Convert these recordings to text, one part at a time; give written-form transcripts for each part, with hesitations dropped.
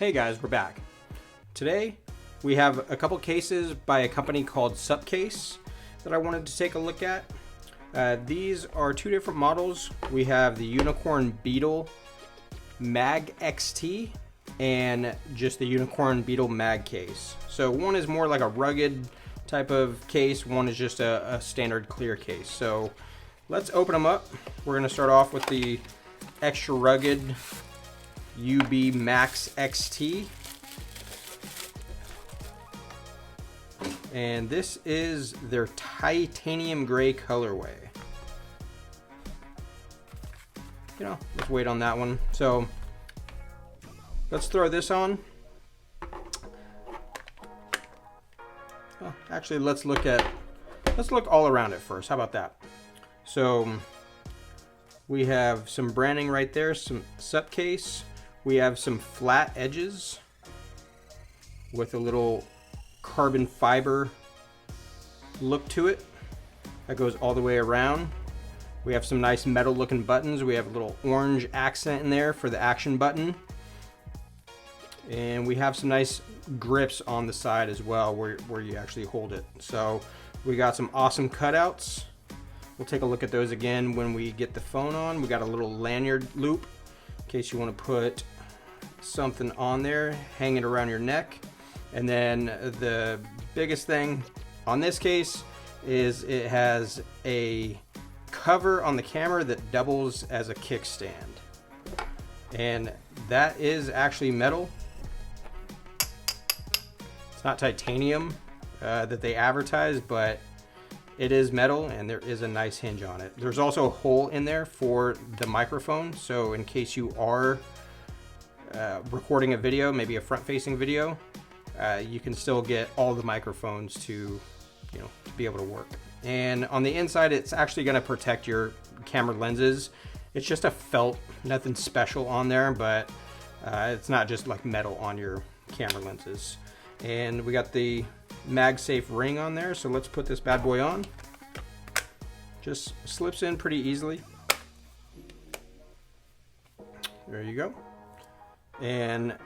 Hey guys, we're back. Today we have a couple cases by a company called SupCase that I wanted to take a look at. These are two different models. We have the Unicorn Beetle Mag XT and just the Unicorn Beetle Mag case. So one is more like a rugged type of case, one is just a standard clear case. So let's open them up. We're going to start off with the extra rugged UB Max XT. And this is their titanium gray colorway. Let's wait on that one. So let's throw this on. Actually, let's look all around it first. How about that? So we have some branding right there, some SupCase. We have some flat edges with a little carbon fiber look to it that goes all the way around. We have some nice metal looking buttons. We have a little orange accent in there for the action button. And we have some nice grips on the side as well where you actually hold it. So we got some awesome cutouts. We'll take a look at those again when we get the phone on. We got a little lanyard loop in case you want to put something on there, hang it around your neck. And then the biggest thing on this case is it has a cover on the camera that doubles as a kickstand. And that is actually metal. It's not titanium that they advertise, but it is metal and there is a nice hinge on it. There's also a hole in there for the microphone. So in case you are recording a video, maybe a front-facing video, you can still get all the microphones to be able to work. And on the inside, it's actually going to protect your camera lenses. It's just a felt, nothing special on there, but it's not just like metal on your camera lenses. And we got the MagSafe ring on there, so let's put this bad boy on. Just slips in pretty easily. There you go. And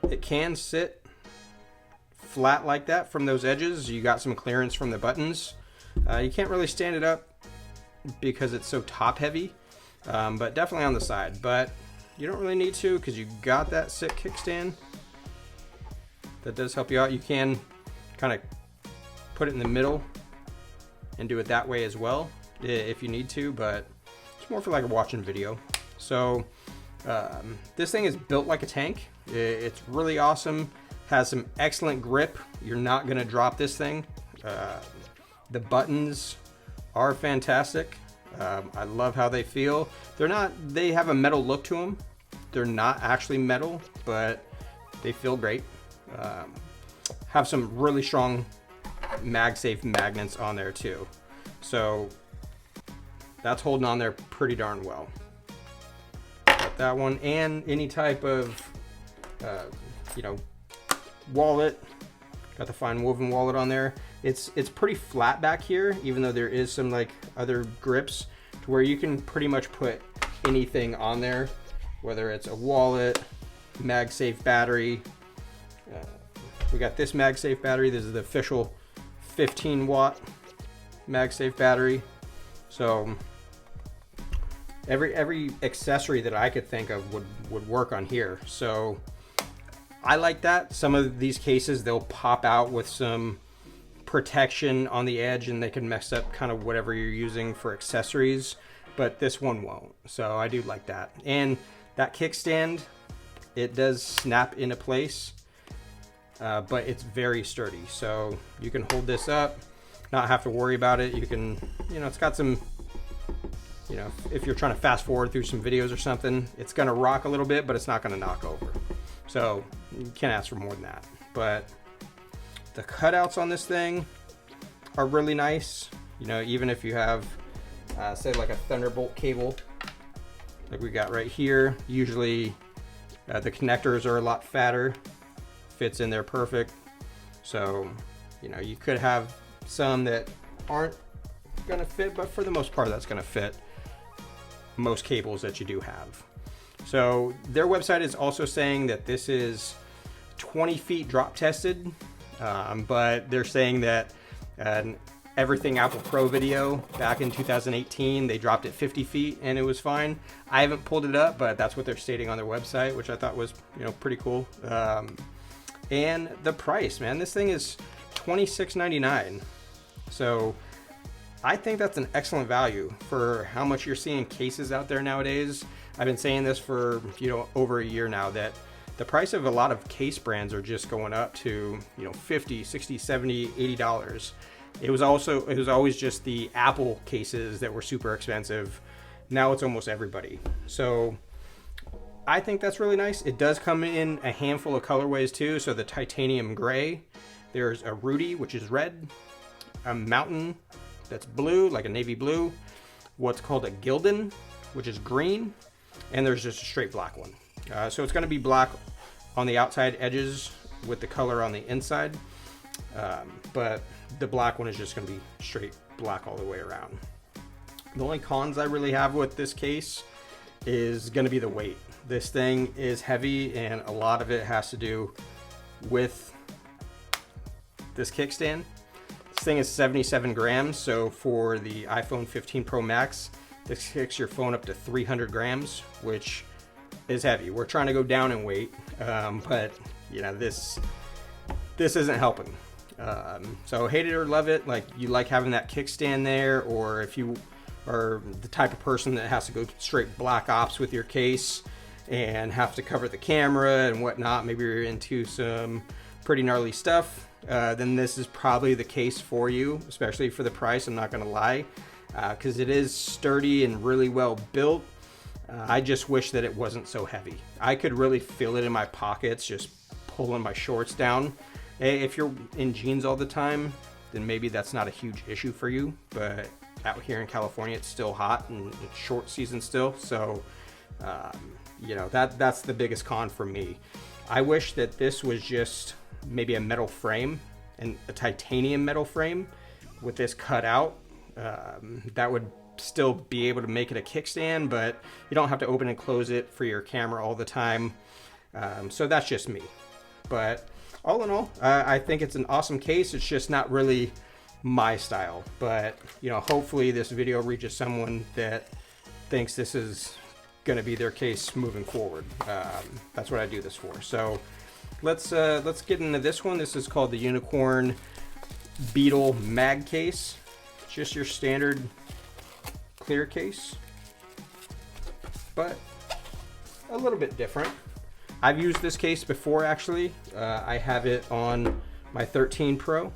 it can sit flat like that from those edges. You got some clearance from the buttons. You can't really stand it up because it's so top heavy, but definitely on the side. But you don't really need to because you got that sit kickstand. That does help you out. You can kind of put it in the middle and do it that way as well if you need to, but it's more for like watching video. So this thing is built like a tank. It's really awesome. Has some excellent grip. You're not gonna drop this thing. The buttons are fantastic. I love how they feel. They have a metal look to them. They're not actually metal, but they feel great. Have some really strong MagSafe magnets on there too. So that's holding on there pretty darn well. Got that one, and any type of wallet. Got the fine woven wallet on there. It's pretty flat back here, even though there is some like other grips to where you can pretty much put anything on there, whether it's a wallet, MagSafe battery. We got this MagSafe battery. This is the official 15 watt MagSafe battery. So every accessory that I could think of would work on here. So I like that. Some of these cases, they'll pop out with some protection on the edge and they can mess up kind of whatever you're using for accessories, but this one won't. So I do like that. And that kickstand, it does snap into place, but it's very sturdy. So you can hold this up, not have to worry about it. You can, it's got some, if you're trying to fast forward through some videos or something, it's gonna rock a little bit, but it's not gonna knock over. So you can't ask for more than that. But the cutouts on this thing are really nice. Even if you have, say like a Thunderbolt cable, like we got right here, usually the connectors are a lot fatter, fits in there perfect. So, you could have some that aren't gonna fit, but for the most part, that's gonna fit most cables that you do have. So their website is also saying that this is 20 feet drop tested, but they're saying that Everything Apple Pro video back in 2018, they dropped it 50 feet and it was fine. I haven't pulled it up, but that's what they're stating on their website, which I thought was, pretty cool. And the price, man, this thing is $26.99. So I think that's an excellent value for how much you're seeing cases out there nowadays. I've been saying this for, over a year now, that the price of a lot of case brands are just going up to, $50, $60, $70, $80. It was always just the Apple cases that were super expensive. Now it's almost everybody. So I think that's really nice. It does come in a handful of colorways too. So the titanium gray, there's a Rudy, which is red, a mountain that's blue, like a navy blue, what's called a Gildan, which is green, and there's just a straight black one. So it's going to be black on the outside edges with the color on the inside, but the black one is just going to be straight black all the way around. The only cons I really have with this case is going to be the weight. This thing is heavy, and a lot of it has to do with this kickstand. This thing is 77 grams, so for the iPhone 15 Pro Max, this kicks your phone up to 300 grams, which is heavy. We're trying to go down in weight, but this isn't helping. So hate it or love it, like you like having that kickstand there, or if you are the type of person that has to go straight black ops with your case and have to cover the camera and whatnot, maybe you're into some pretty gnarly stuff, then this is probably the case for you, especially for the price. I'm not gonna lie, because it is sturdy and really well built. I just wish that it wasn't so heavy. I could really feel it in my pockets just pulling my shorts down. If you're in jeans all the time, then maybe that's not a huge issue for you, but out here in California it's still hot and it's short season still, so that's the biggest con for me. I wish that this was just maybe a metal frame, and a titanium metal frame with this cut out. That would still be able to make it a kickstand, but you don't have to open and close it for your camera all the time. So that's just me. But all in all, I think it's an awesome case. It's just not really my style, but hopefully this video reaches someone that thinks this is going to be their case moving forward. That's what I do this for. So let's get into this one. This is called the Unicorn Beetle Mag Case. It's just your standard clear case, but a little bit different. I've used this case before, actually. I have it on my 13 Pro.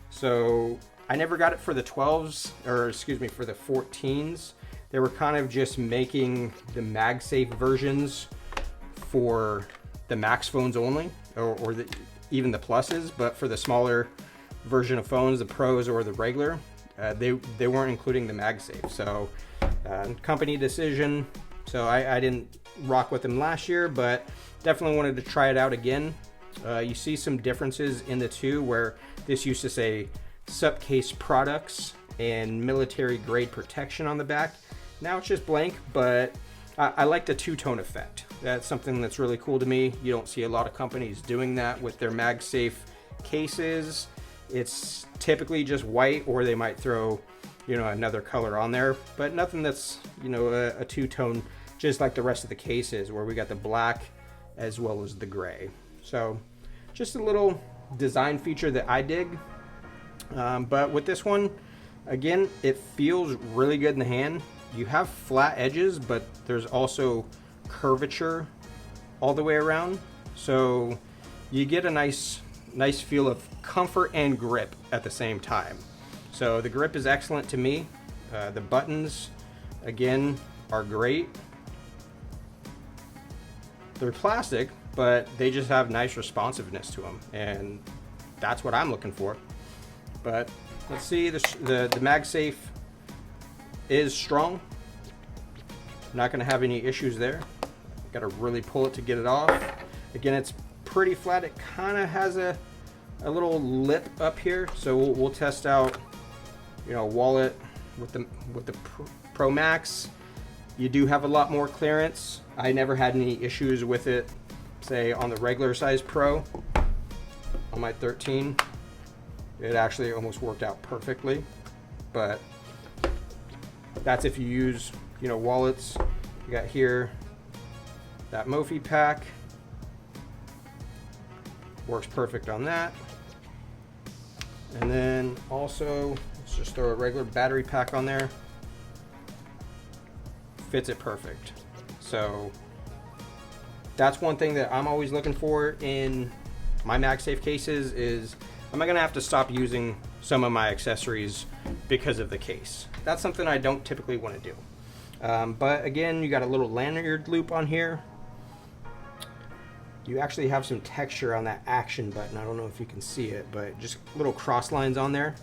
So I never got it for the 12s, or excuse me, for the 14s. They were kind of just making the MagSafe versions for the Max phones only, or even the Pluses, but for the smaller version of phones, the Pros or the regular, they weren't including the MagSafe. So company decision. So I didn't rock with them last year, but definitely wanted to try it out again. You see some differences in the two, where this used to say SupCase Products and military grade protection on the back. Now it's just blank, but I like the two-tone effect. That's something that's really cool to me. You don't see a lot of companies doing that with their MagSafe cases. It's typically just white, or they might throw another color on there, but nothing that's a two-tone, just like the rest of the cases, where we got the black as well as the gray. So just a little design feature that I dig. But with this one, again, it feels really good in the hand. You have flat edges, but there's also curvature all the way around, so you get a nice feel of comfort and grip at the same time. So the grip is excellent to me. The buttons, again, are great. They're plastic, but they just have nice responsiveness to them, and that's what I'm looking for. But let's see, the MagSafe is strong. Not going to have any issues there. Got to really pull it to get it off. Again, it's pretty flat. It kind of has a little lip up here, so we'll test out wallet with the Pro Max. You do have a lot more clearance. I never had any issues with it, say on the regular size Pro. On my 13, it actually almost worked out perfectly, but that's if you use, you know, wallets. You got here that Mophie pack, works perfect on that. And then also, let's just throw a regular battery pack on there. Fits it perfect. So that's one thing that I'm always looking for in my MagSafe cases is, am I gonna have to stop using some of my accessories because of the case? That's something I don't typically wanna do. But again, you got a little lanyard loop on here. You actually have some texture on that action button. I don't know if you can see it, but just little cross lines on there.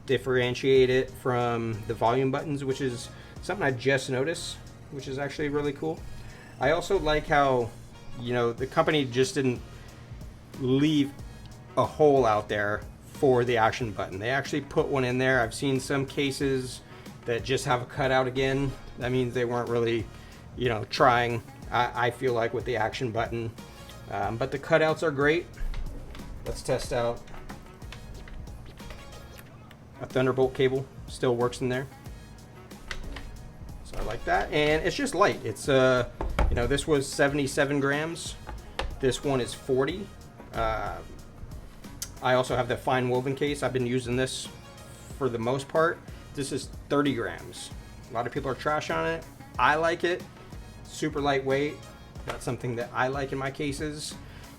Differentiate it from the volume buttons, which is something I just noticed, which is actually really cool. I also like how, you know, the company just didn't leave a hole out there for the action button. They actually put one in there. I've seen some cases that just have a cutout again. That means they weren't really, you know, trying. I feel like with the action button, but the cutouts are great. Let's test out a Thunderbolt cable. Still works in there, so I like that. And it's just light. It's you know, this was 77 grams. This one is 40. I also have the fine woven case. I've been using this for the most part. This is 30 grams. A lot of people are trash on it. I like it. Super lightweight. That's something that I like in my cases.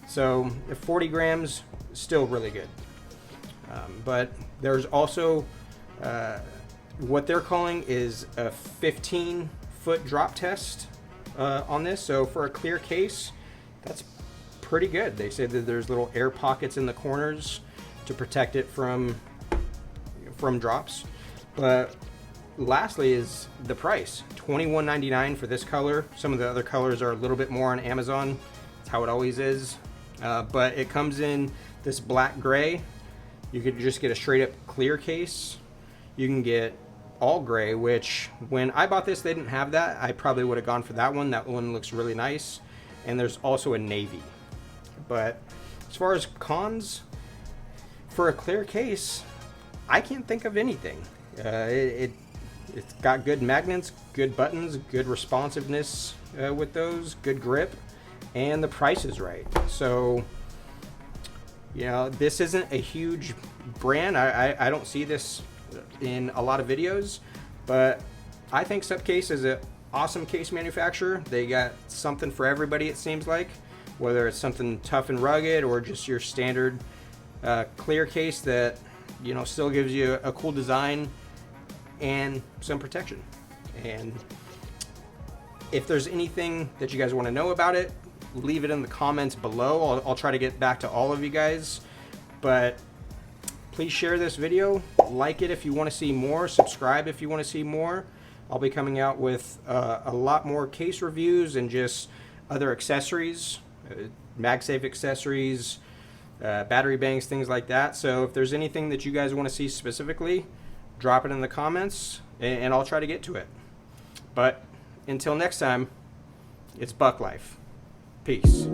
So 40 grams, still really good. But there's also what they're calling is a 15-foot drop test on this. So for a clear case, that's pretty good. They say that there's little air pockets in the corners to protect it from drops. But lastly is the price, $21.99 for this color. Some of the other colors are a little bit more on Amazon. That's how it always is. But it comes in this black gray. You could just get a straight up clear case. You can get all gray, which when I bought this, they didn't have that. I probably would have gone for that one. That one looks really nice. And there's also a navy. But as far as cons, for a clear case, I can't think of anything. It's got good magnets, good buttons, good responsiveness with those, good grip, and the price is right. So, you know, this isn't a huge brand. I don't see this in a lot of videos, but I think SupCase is an awesome case manufacturer. They got something for everybody, it seems like, whether it's something tough and rugged or just your standard clear case that, you know, still gives you a cool design and some protection. And if there's anything that you guys want to know about it, leave it in the comments below. I'll try to get back to all of you guys, but please share this video, like it if you want to see more, subscribe if you want to see more. I'll be coming out with a lot more case reviews and just other accessories, MagSafe accessories, battery banks, things like that. So if there's anything that you guys want to see specifically, drop it in the comments and I'll try to get to it. But until next time, it's Buck Life. Peace.